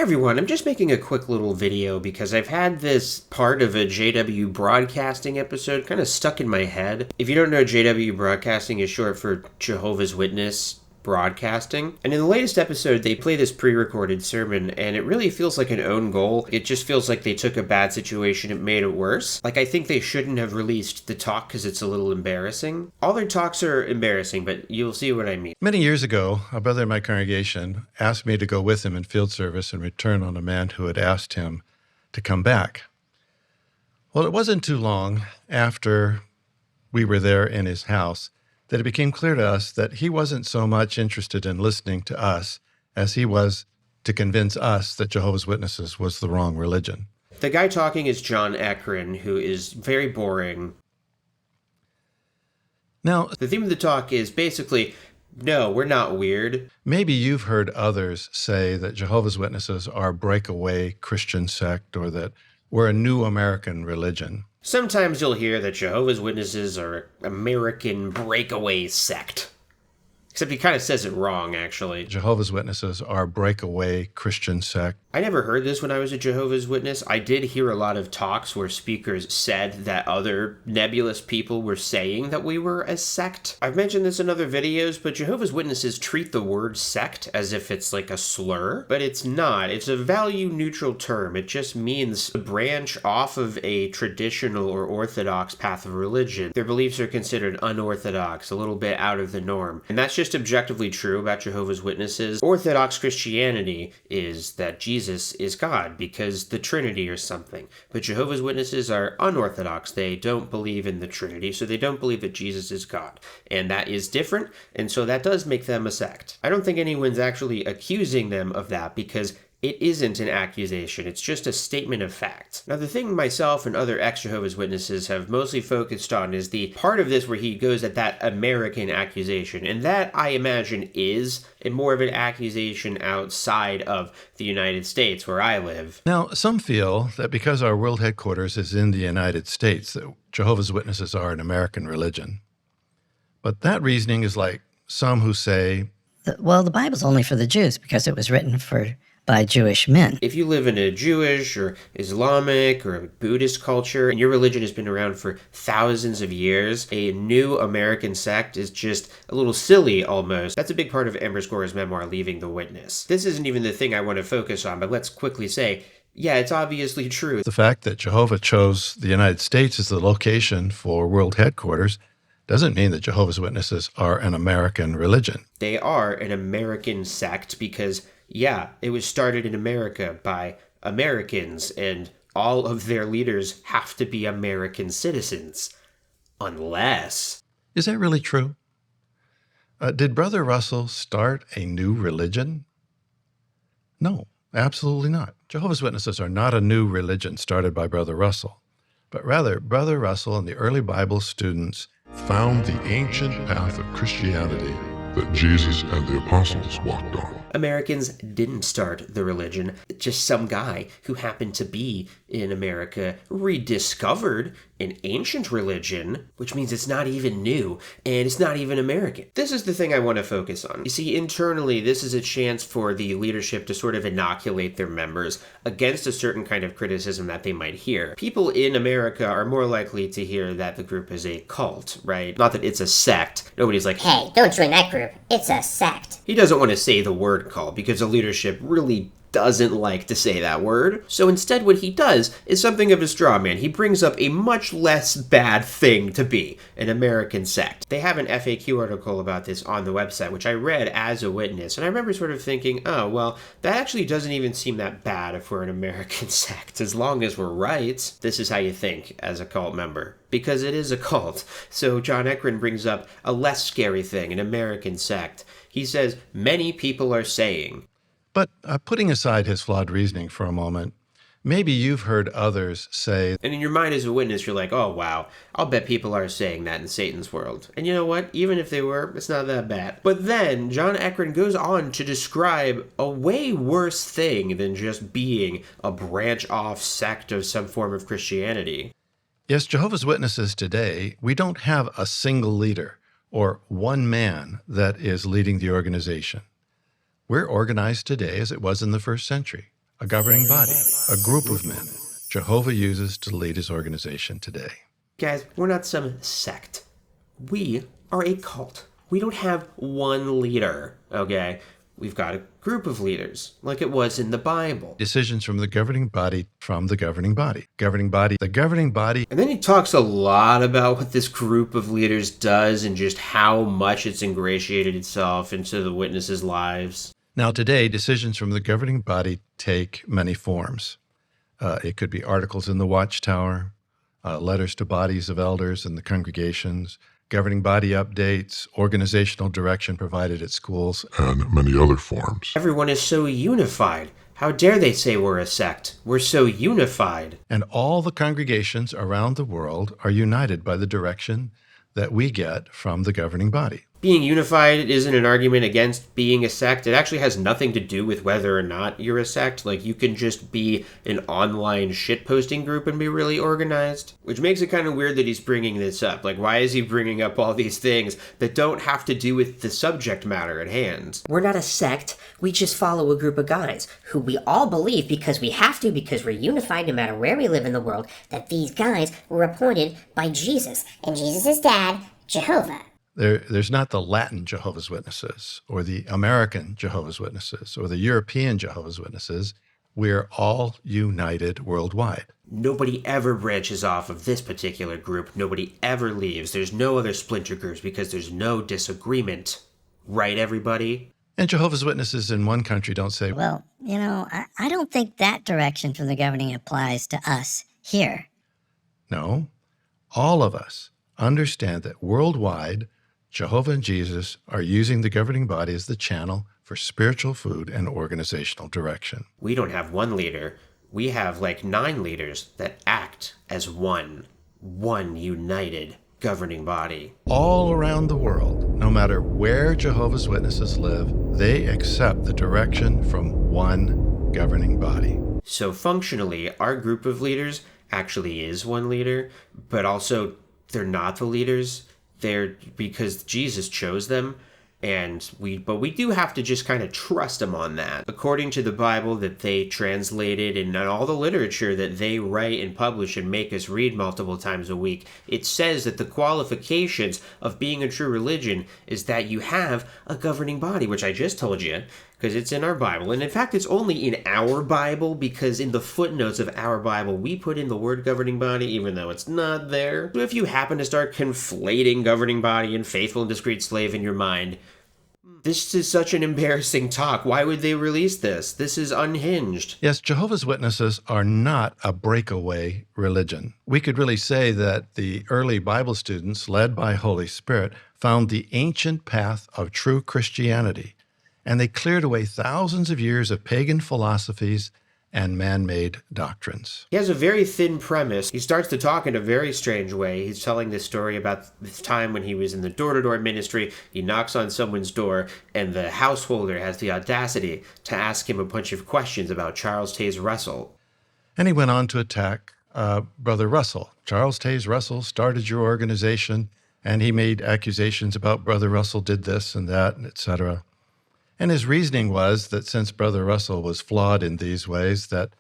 everyone, I'm just making a quick little video because I've had this part of a JW Broadcasting episode kind of stuck in my head. If you don't know, JW Broadcasting is short for Jehovah's Witness Broadcasting. And in the latest episode, they play this pre-recorded sermon, and it really feels like an own goal. It just feels like they took a bad situation and made it worse. Like, I think they shouldn't have released the talk because it's a little embarrassing. All their talks are embarrassing, but you'll see what I mean. Many years ago, a brother in my congregation asked me to go with him in field service and return on a man who had asked him to come back. Well, it wasn't too long after we were there in his house that it became clear to us that he wasn't so much interested in listening to us as he was to convince us that Jehovah's Witnesses was the wrong religion. The guy talking is John Ekron, who is very boring. Now, The theme of the talk is basically, no, we're not weird. maybe you've heard others say that Jehovah's Witnesses are a breakaway Christian sect or that we're a new American religion. Sometimes you'll hear that Jehovah's Witnesses are an American breakaway sect. Except he kind of says it wrong, actually. Jehovah's Witnesses are a breakaway Christian sect. I never heard this when I was a Jehovah's Witness. I did hear a lot of talks where speakers said that other nebulous people were saying that we were a sect. I've mentioned this in other videos, but Jehovah's Witnesses treat the word sect as if it's like a slur, but it's not. It's a value-neutral term. It just means a branch off of a traditional or orthodox path of religion. Their beliefs are considered unorthodox, a little bit out of the norm. And that's just objectively true about Jehovah's Witnesses. Orthodox Christianity is that Jesus is God because the Trinity or something. But Jehovah's Witnesses are unorthodox. They don't believe in the Trinity, so they don't believe that Jesus is God. And that is different, and so that does make them a sect. I don't think anyone's actually accusing them of that because it isn't an accusation, it's just a statement of fact. Now, the thing myself and other ex-Jehovah's Witnesses have mostly focused on is the part of this where he goes at that American accusation, and that, I imagine, is more of an accusation outside of the United States, where I live. Now, some feel that because our world headquarters is in the United States, that Jehovah's Witnesses are an American religion. But that reasoning is like some who say, Well, the Bible's only for the Jews because it was written by Jewish men. If you live in a Jewish or Islamic or Buddhist culture and your religion has been around for thousands of years, a new American sect is just a little silly almost. That's a big part of Ambrose Gore's memoir, Leaving the Witness. This isn't even the thing I want to focus on, but let's quickly say, yeah, it's obviously true. the fact that Jehovah chose the United States as the location for world headquarters doesn't mean that Jehovah's Witnesses are an American religion. They are an American sect because, yeah, it was started in America by Americans, and all of their leaders have to be American citizens. Unless... Is that really true? Did Brother Russell start a new religion? No, absolutely not. Jehovah's Witnesses are not a new religion started by Brother Russell, but rather Brother Russell and the early Bible students found the ancient path of Christianity that Jesus and the apostles walked on. Americans didn't start the religion. Just some guy who happened to be in America rediscovered an ancient religion, which means it's not even new, and it's not even American. This is the thing I want to focus on. You see, internally, this is a chance for the leadership to sort of inoculate their members against a certain kind of criticism that they might hear. People in America are more likely to hear that the group is a cult, right? Not that it's a sect. Nobody's like, Hey, don't join that group. It's a sect. he doesn't want to say the word cult because the leadership really doesn't like to say that word. So instead what he does is something of a straw man. He brings up a much less bad thing to be an American sect. They have an FAQ article about this on the website, which I read as a witness, and I remember sort of thinking, oh, well, that actually doesn't even seem that bad if we're an American sect, as long as we're right. This is how you think as a cult member, because it is a cult. So John Ekron brings up a less scary thing, an American sect. He says, many people are saying. But putting aside his flawed reasoning for a moment, maybe you've heard others say, And in your mind as a witness, you're like, oh, wow, I'll bet people are saying that in Satan's world. And you know what? Even if they were, it's not that bad. But then John Ekron goes on to describe a way worse thing than just being a branch-off sect of some form of Christianity. yes, Jehovah's Witnesses today, we don't have a single leader or one man that is leading the organization. We're organized today as it was in the first century. a governing body, a group of men Jehovah uses to lead his organization today. Guys, we're not some sect. We are a cult. We don't have one leader, okay? We've got a group of leaders, like it was in the Bible. Decisions from the governing body, the governing body. And then he talks a lot about what this group of leaders does and just how much it's ingratiated itself into the witnesses' lives. Now today, decisions from the governing body take many forms. It could be articles in the Watchtower, letters to bodies of elders and the congregations, governing body updates, organizational direction provided at schools, and many other forms. Everyone is so unified. How dare they say we're a sect? We're so unified. And all the congregations around the world are united by the direction that we get from the governing body. Being unified isn't an argument against being a sect. It actually has nothing to do with whether or not you're a sect. Like, you can just be an online shitposting group and be really organized. Which makes it kind of weird that he's bringing this up. Like, why is he bringing up all these things that don't have to do with the subject matter at hand? We're not a sect. We just follow a group of guys who we all believe, because we have to, because we're unified no matter where we live in the world, that these guys were appointed by Jesus. And Jesus' dad, Jehovah. There's not the Latin Jehovah's Witnesses or the American Jehovah's Witnesses or the European Jehovah's Witnesses. We're all united worldwide. Nobody ever branches off of this particular group. Nobody ever leaves. There's no other splinter groups because there's no disagreement. Right, everybody? And Jehovah's Witnesses in one country don't say, Well, I don't think that direction from the governing applies to us here. No, all of us understand that worldwide, Jehovah and Jesus are using the governing body as the channel for spiritual food and organizational direction. We don't have one leader. We have like 9 leaders that act as one united governing body. All around the world, no matter where Jehovah's Witnesses live, they accept the direction from one governing body. So functionally, our group of leaders actually is one leader, but also they're not the leaders. They're because Jesus chose them, but we do have to just kind of trust them on that. According to the Bible that they translated and all the literature that they write and publish and make us read multiple times a week, it says that the qualifications of being a true religion is that you have a governing body, which I just told you, because it's in our Bible. And in fact, it's only in our Bible, because in the footnotes of our Bible, we put in the word governing body, even though it's not there. So if you happen to start conflating governing body and faithful and discreet slave in your mind, this is such an embarrassing talk. Why would they release this? This is unhinged. Yes, Jehovah's Witnesses are not a breakaway religion. We could really say that the early Bible students, led by Holy Spirit, found the ancient path of true Christianity, and they cleared away thousands of years of pagan philosophies and man-made doctrines. He has a very thin premise. He starts to talk in a very strange way. He's telling this story about this time when he was in the door-to-door ministry. He knocks on someone's door, and the householder has the audacity to ask him a bunch of questions about Charles Taze Russell. And he went on to attack Brother Russell. Charles Taze Russell started your organization, and he made accusations about Brother Russell did this and that, etc. And his reasoning was that since Brother Russell was flawed in these ways, that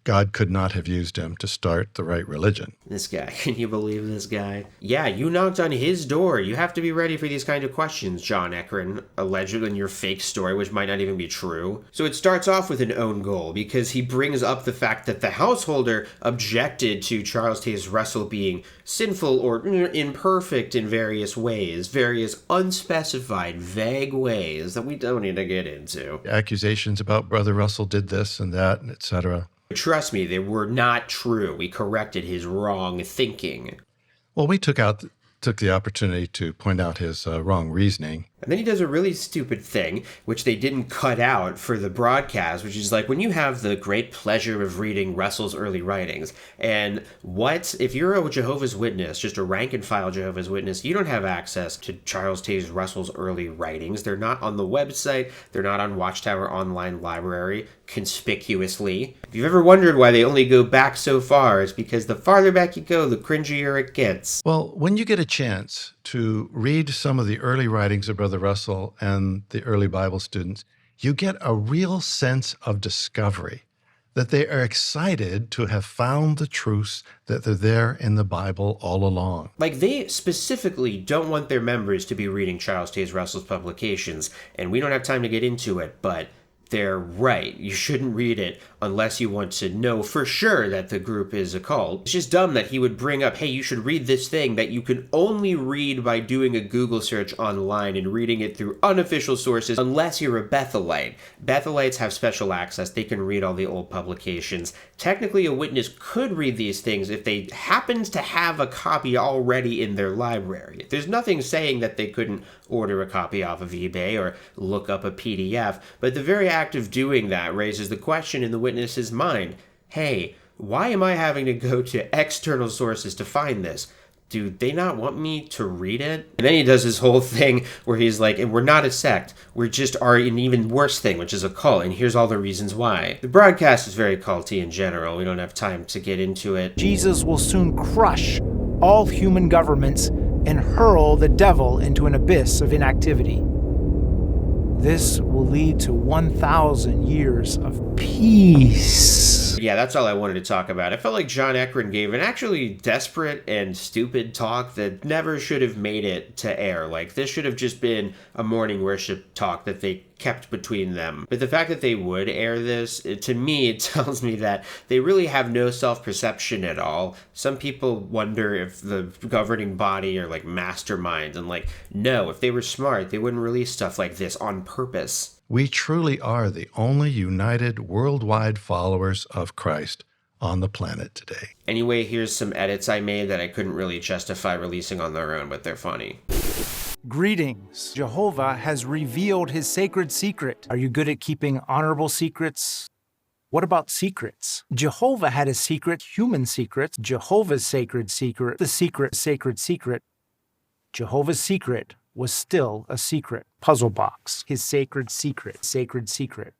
God could not have used him to start the right religion. This guy, can you believe this guy? Yeah, you knocked on his door. You have to be ready for these kind of questions, John Eckren, alleged in your fake story, which might not even be true. So it starts off with an own goal, because he brings up the fact that the householder objected to Charles Taze Russell being sinful or imperfect in various ways, various unspecified, vague ways that we don't need to get into. Accusations about Brother Russell did this and that, etc. Trust me, they were not true. We corrected his wrong thinking. Well, we took the opportunity to point out his wrong reasoning. And then he does a really stupid thing, which they didn't cut out for the broadcast, which is like when you have the great pleasure of reading Russell's early writings, and if you're a Jehovah's Witness, just a rank and file Jehovah's Witness, you don't have access to Charles Taze Russell's early writings. They're not on the website. They're not on Watchtower Online Library, conspicuously. If you've ever wondered why they only go back so far, it's because the farther back you go, the cringier it gets. Well, when you get a chance to read some of the early writings of Brother Russell and the early Bible students, you get a real sense of discovery. that they are excited to have found the truths that are there in the Bible all along. Like, they specifically don't want their members to be reading Charles Taze Russell's publications, and we don't have time to get into it, but they're right. You shouldn't read it unless you want to know for sure that the group is a cult. It's just dumb that he would bring up, hey, you should read this thing that you can only read by doing a Google search online and reading it through unofficial sources unless you're a Bethelite. Bethelites have special access. They can read all the old publications. Technically, a witness could read these things if they happened to have a copy already in their library. There's nothing saying that they couldn't order a copy off of eBay or look up a PDF, but the very act of doing that raises the question in the witness's mind, hey, why am I having to go to external sources to find this? Do they not want me to read it? And then he does this whole thing where he's like, and we're not a sect, we just are an even worse thing, which is a cult, and here's all the reasons why. The broadcast is very culty in general. We don't have time to get into it. Jesus will soon crush all human governments and hurl the devil into an abyss of inactivity. This will lead to 1,000 years of peace. Yeah, that's all I wanted to talk about. I felt like John Eckren gave an actually desperate and stupid talk that never should have made it to air. Like, this should have just been a morning worship talk that they kept between them. But the fact that they would air this, to me, it tells me that they really have no self-perception at all. Some people wonder if the governing body are like masterminds, and like, no, if they were smart, they wouldn't release stuff like this on purpose. We truly are the only united worldwide followers of Christ on the planet today. Anyway, here's some edits I made that I couldn't really justify releasing on their own, but they're funny. Greetings. Jehovah has revealed his sacred secret. Are you good at keeping honorable secrets? What about secrets? Jehovah had a secret, human secrets. Jehovah's sacred secret, the secret, sacred secret. Jehovah's secret was still a secret. Puzzle box. His sacred secret, sacred secret.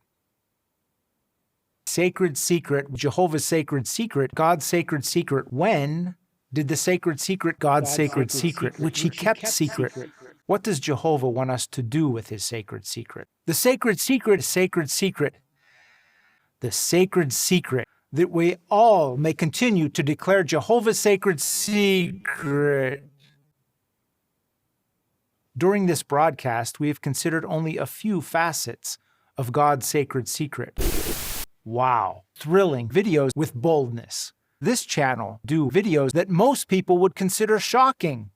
Sacred secret, Jehovah's sacred secret, God's sacred secret. When did the sacred secret, God's sacred secret, which he kept secret? What does Jehovah want us to do with his sacred secret? The sacred secret, sacred secret. The sacred secret, that we all may continue to declare Jehovah's sacred secret. During this broadcast, we have considered only a few facets of God's sacred secret. Wow, thrilling videos with boldness. This channel do videos that most people would consider shocking.